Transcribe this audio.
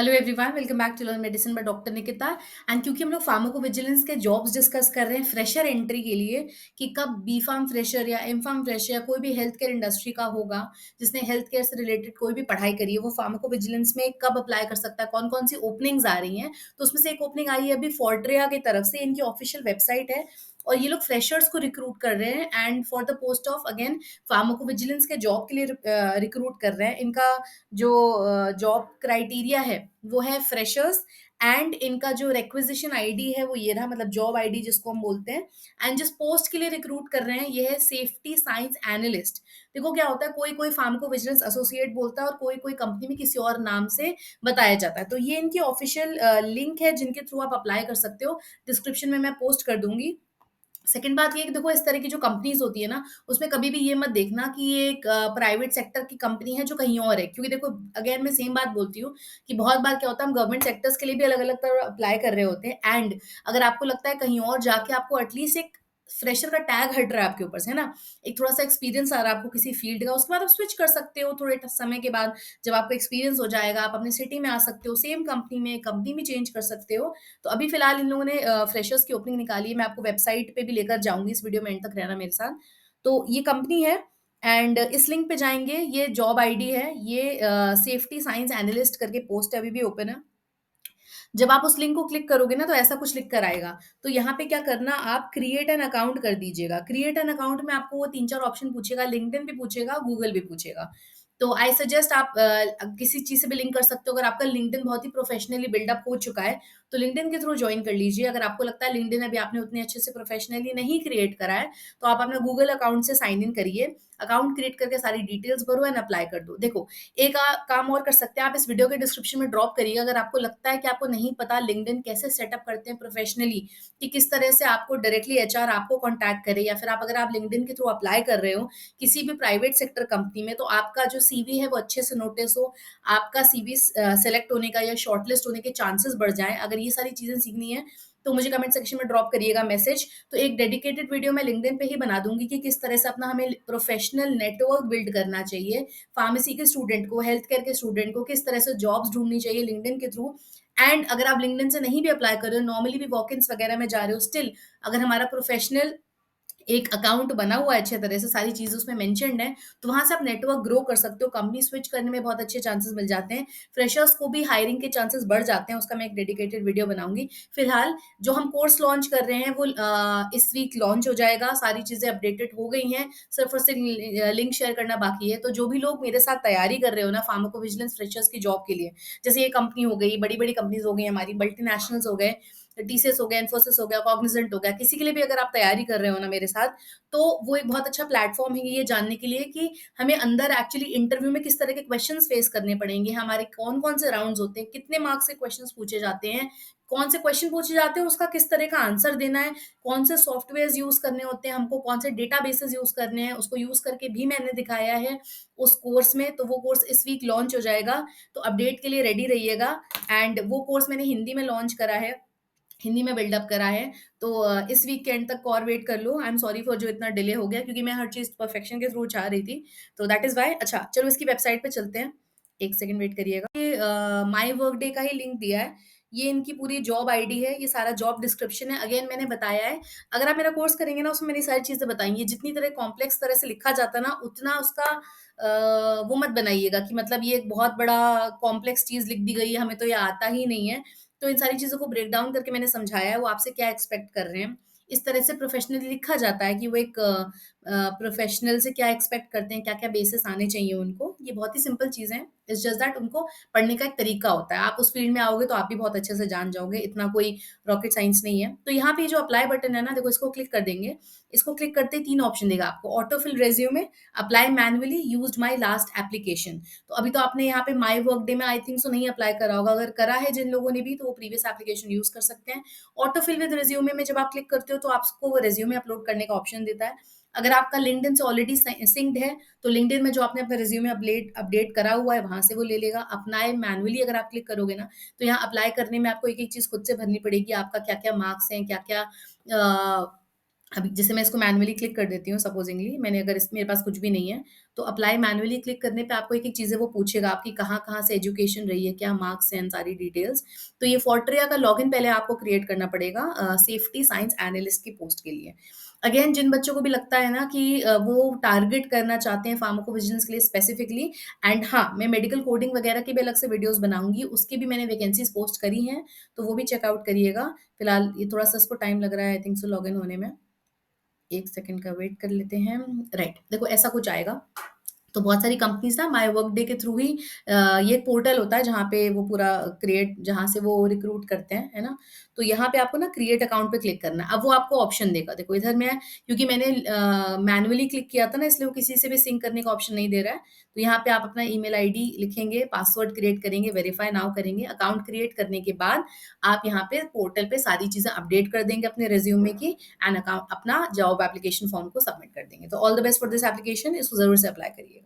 Hello everyone, welcome back to learn medicine by doctor Nikita. And क्योंकि हम लोग pharmacovigilance के जॉब्स डिस्कस कर रहे हैं फ्रेशर एंट्री के लिए कि कब बी फार्म फ्रेशर या एम फार्म फ्रेशर या कोई भी हेल्थ केयर इंडस्ट्री का होगा जिसने हेल्थ केयर से रिलेटेड कोई भी पढ़ाई करी है, वो फार्माकोविजिलेंस में कब अप्लाई कर सकता है, कौन कौन सी ओपनिंग्स आ रही हैं। तो उसमें से एक ओपनिंग आई है अभी फोर्ट्रिया की तरफ से, इनकी ऑफिशियल वेबसाइट है और ये लोग फ्रेशर्स को रिक्रूट कर रहे हैं and for the post of again pharmacovigilance के जॉब के लिए रिक्रूट कर रहे हैं। इनका जो जॉब क्राइटेरिया है वो है फ्रेशर्स एंड इनका जो रिक्विजिशन आईडी है वो ये रहा, मतलब जॉब आईडी जिसको हम बोलते हैं। एंड जिस पोस्ट के लिए रिक्रूट कर रहे हैं ये है सेफ्टी साइंस एनालिस्ट। देखो क्या होता है, कोई कोई फार्माकोविजिलेंस एसोसिएट बोलता है और कोई कोई कंपनी में किसी और नाम से बताया जाता है। तो ये इनकी ऑफिशियल लिंक है जिनके थ्रू आप अप्लाई कर सकते हो। डिस्क्रिप्शन में मैं पोस्ट कर दूंगी। सेकंड बात ये है कि देखो, इस तरह की जो कंपनीज होती है ना, उसमें कभी भी ये मत देखना कि ये एक प्राइवेट सेक्टर की कंपनी है जो कहीं और है, क्योंकि देखो अगेन मैं सेम बात बोलती हूँ कि बहुत बार क्या होता है, हम गवर्नमेंट सेक्टर्स के लिए भी अलग अलग तरह अप्लाई कर रहे होते हैं। एंड अगर आपको लगता है कहीं और जाके आपको एटलीस्ट एक फ्रेशर का टैग हट रहा है आपके ऊपर से, है ना, एक थोड़ा सा एक्सपीरियंस आ रहा है आपको किसी फील्ड का, उसके बाद आप स्विच कर सकते हो थोड़े समय के बाद। जब आपको एक्सपीरियंस हो जाएगा, आप अपने सिटी में आ सकते हो, सेम कंपनी में कंपनी भी चेंज कर सकते हो। तो अभी फिलहाल इन लोगों ने फ्रेशर्स की ओपनिंग निकाली है। मैं आपको वेबसाइट पे भी लेकर जाऊँगी, इस वीडियो में एंड तक रहना मेरे साथ। तो ये कंपनी है एंड इस लिंक पे जाएँगे, ये जॉब आईडी है, ये सेफ्टी साइंस एनालिस्ट करके पोस्ट अभी भी ओपन है। जब आप उस लिंक को क्लिक करोगे ना तो ऐसा कुछ लिख कर आएगा। तो यहाँ पे क्या करना, आप क्रिएट एन अकाउंट कर दीजिएगा। क्रिएट एन अकाउंट में आपको वो 3-4 ऑप्शन पूछेगा, लिंक्डइन भी पूछेगा, गूगल भी पूछेगा। तो आई सजेस्ट आप किसी चीज़ से भी लिंक कर सकते हो। अगर आपका लिंक्डइन बहुत ही प्रोफेशनली बिल्डअप हो चुका है, तो लिंक्डइन के थ्रू जॉइन कर लीजिए। अगर आपको लगता है लिंक्डइन अभी आपने उतने अच्छे से प्रोफेशनली नहीं क्रिएट करा है, तो आप अपना गूगल अकाउंट से साइन इन करिए। अकाउंट क्रिएट करके सारी डिटेल्स भरो एंड अप्लाई कर दो। देखो, एक काम और कर सकते हैं आप, इस वीडियो के डिस्क्रिप्शन में ड्रॉप करिएगा अगर आपको लगता है कि आपको नहीं पता लिंक्डइन कैसे सेटअप करते हैं प्रोफेशनली, कि किस तरह से आपको डायरेक्टली एचआर आपको कांटेक्ट करे, या फिर आप अगर आप लिंक्डइन के थ्रू अप्लाई कर रहे हो किसी भी प्राइवेट सेक्टर कंपनी में, तो आपका जो सीवी है वो अच्छे से नोटिस हो, आपका सीवी सेलेक्ट होने का या शॉर्टलिस्ट होने के चांसेस बढ़ जाएं। अगर ये सारी चीजें सीखनी है तो मुझे कमेंट सेक्शन में ड्रॉप करिएगा मैसेज। तो एक डेडिकेटेड वीडियो मैं लिंक्डइन पे ही बना दूंगी कि किस तरह से अपना हमें प्रोफेशनल नेटवर्क बिल्ड करना चाहिए। फार्मेसी के स्टूडेंट को, हेल्थ केयर के स्टूडेंट को किस तरह से जॉब्स ढूंढनी चाहिए लिंक्डइन के थ्रू। एंड अगर आप लिंक्डइन से नहीं भी अप्लाई कर रहे हो, नॉर्मली भी वॉक इन्स वगैरह में जा रहे हो, स्टिल अगर हमारा प्रोफेशनल एक अकाउंट बना हुआ है अच्छे तरह से, सारी चीज़ें उसमें मेंशन्ड हैं, तो वहाँ से आप नेटवर्क ग्रो कर सकते हो। कंपनी स्विच करने में बहुत अच्छे चांसेस मिल जाते हैं। फ्रेशर्स को भी हायरिंग के चांसेस बढ़ जाते हैं, उसका मैं एक डेडिकेटेड वीडियो बनाऊँगी। फिलहाल जो हम कोर्स लॉन्च कर रहे हैं वो इस वीक लॉन्च हो जाएगा। सारी चीज़ें अपडेटेड हो गई हैं, सिर्फ और सिर्फ लिंक शेयर करना बाकी है। तो जो भी लोग मेरे साथ तैयारी कर रहे हो ना फार्माकोविजिलेंस फ्रेशर्स की जॉब के लिए, जैसे ये कंपनी हो गई, बड़ी-बड़ी कंपनीज़ हो गई हमारी, मल्टीनेशनल्स हो गए, टीसीएस हो गया, इन्फोसिस हो गया, कॉग्निजेंट हो गया, किसी के लिए भी अगर आप तैयारी कर रहे हो ना मेरे साथ, तो वो एक बहुत अच्छा प्लेटफॉर्म है ये जानने के लिए कि हमें अंदर एक्चुअली इंटरव्यू में किस तरह के क्वेश्चंस फेस करने पड़ेंगे, हमारे कौन-कौन से राउंड्स होते हैं, कितने मार्क्स के क्वेश्चंस पूछे जाते हैं, कौन से क्वेश्चन पूछे जाते हैं, उसका किस तरह का आंसर देना है, कौन से सॉफ्टवेयर्स यूज़ करने होते हैं हमको, कौन से डेटाबेसेस यूज़ करने हैं, उसको यूज़ करके भी मैंने दिखाया है उस कोर्स में। तो वो कोर्स इस वीक लॉन्च हो जाएगा, तो अपडेट के लिए रेडी रहिएगा। एंड वो कोर्स मैंने हिंदी में लॉन्च करा है, हिंदी में बिल्डअप करा है। तो इस वीक के एंड तक और वेट कर लो। आई एम सॉरी फॉर जो इतना डिले हो गया, क्योंकि मैं हर चीज़ परफेक्शन के थ्रू चाह रही थी। तो दैट इज़ व्हाई। अच्छा, चलो इसकी वेबसाइट पे चलते हैं। 1 सेकंड वेट करिएगा। ये माय वर्क डे का ही लिंक दिया है। ये इनकी पूरी जॉब आईडी है, ये सारा जॉब डिस्क्रिप्शन है। अगेन मैंने बताया है, अगर आप मेरा कोर्स करेंगे ना, उसमें मैंने सारी चीज़ें बताई हैं। जितनी तरह कॉम्प्लेक्स तरह से लिखा जाता है ना, उतना उसका वो मत बनाइएगा कि मतलब ये एक बहुत बड़ा कॉम्प्लेक्स चीज़ लिख दी गई है, हमें तो ये आता ही नहीं है। तो इन सारी चीज़ों को ब्रेक डाउन करके मैंने समझाया है, वो आपसे क्या एक्सपेक्ट कर रहे हैं। इस तरह से प्रोफ़ेशनली लिखा जाता है कि वो एक प्रोफ़ेशनल से क्या एक्सपेक्ट करते हैं, क्या-क्या बेसिस आने चाहिए उनको। ये बहुत ही सिंपल चीज़ें हैं। इट्स जस्ट दैट उनको पढ़ने का एक तरीका होता है। आप उस फ़ील्ड में आओगे तो आप भी बहुत अच्छे से जान जाओगे, इतना कोई रॉकेट साइंस नहीं है। तो यहाँ पे जो अप्लाई बटन है ना, देखो इसको क्लिक कर देंगे। इसको क्लिक करते ही 3 ऑप्शन देगा आपको, auto fill resume, apply manually, used my last application. तो अभी तो आपने यहाँ पे माय वर्क डे में आई थिंक सो नहीं अप्लाई करा होगा। अगर करा है जिन लोगों ने भी, तो वो प्रीवियस एप्लीकेशन यूज़ कर सकते हैं। ऑटो फिल विद रिज्यूमे में जब आप क्लिक करते हो तो आपको वो रिज्यूमे अपलोड करने का ऑप्शन देता है। अगर आपका लिंक्डइन से ऑलरेडी सिंक्ड है, तो लिंक्डइन में जो आपने अपना रिज्यूमे अपडेट अपडेट करा हुआ है वहाँ से वो ले लेगा। अप्लाई मैनुअली अगर आप क्लिक करोगे ना, तो यहाँ अप्लाई करने में आपको एक-एक चीज़ खुद से भरनी पड़ेगी। आपका क्या-क्या मार्क्स हैं, क्या-क्या अभी जैसे मैं इसको मैन्युअली क्लिक कर देती हूँ सपोज़िंगली मैंने अगर इस मेरे पास कुछ भी नहीं है, तो अप्लाई मैन्युअली क्लिक करने पे आपको एक-एक चीज़ें वो पूछेगा आपकी कहाँ-कहाँ से एजुकेशन रही है, क्या मार्क्स हैं, सारी डिटेल्स। तो ये फोर्ट्रिया का लॉगिन पहले आपको क्रिएट करना पड़ेगा सेफ्टी साइंस एनालिस्ट की पोस्ट के लिए। अगेन जिन बच्चों को भी लगता है ना कि वो टारगेट करना चाहते हैं फार्माकोविजिलेंस के लिए स्पेसिफिकली एंड हाँ, मैं मेडिकल कोडिंग वगैरह की भी अलग से वीडियोज़ बनाऊँगी, उसकी भी मैंने वैकेंसीज़ पोस्ट करी हैं, तो वो भी चेक आउट करिएगा। फिलहाल ये थोड़ा-सा इसको टाइम लग रहा है आई थिंक सो लॉगिन होने में। 1 सेकंड का वेट कर लेते हैं। राइट, देखो ऐसा कुछ आएगा। तो बहुत सारी कंपनीज़ ना माय वर्क डे के थ्रू ही ये पोर्टल होता है जहाँ पे वो पूरा क्रिएट जहाँ से वो रिक्रूट करते हैं, है ना? तो यहाँ पे आपको ना क्रिएट अकाउंट पे क्लिक करना है। अब वो आपको ऑप्शन देगा। देखो इधर मैं क्योंकि मैंने मैन्युअली क्लिक किया था ना इसलिए वो किसी से भी सिंक करने का ऑप्शन नहीं दे रहा है। तो यहाँ पे आप अपना ईमेल आईडी लिखेंगे, पासवर्ड क्रिएट करेंगे, वेरीफाई नाउ करेंगे। अकाउंट क्रिएट करने के बाद आप यहाँ पे पोर्टल पे सारी चीज़ें अपडेट कर देंगे अपने रिज़्यूमे की एंड अकाउंट अपना जॉब एप्लीकेशन फॉर्म को सबमिट कर देंगे। तो all the best for this application इसको ज़रूर से अप्लाई करिए।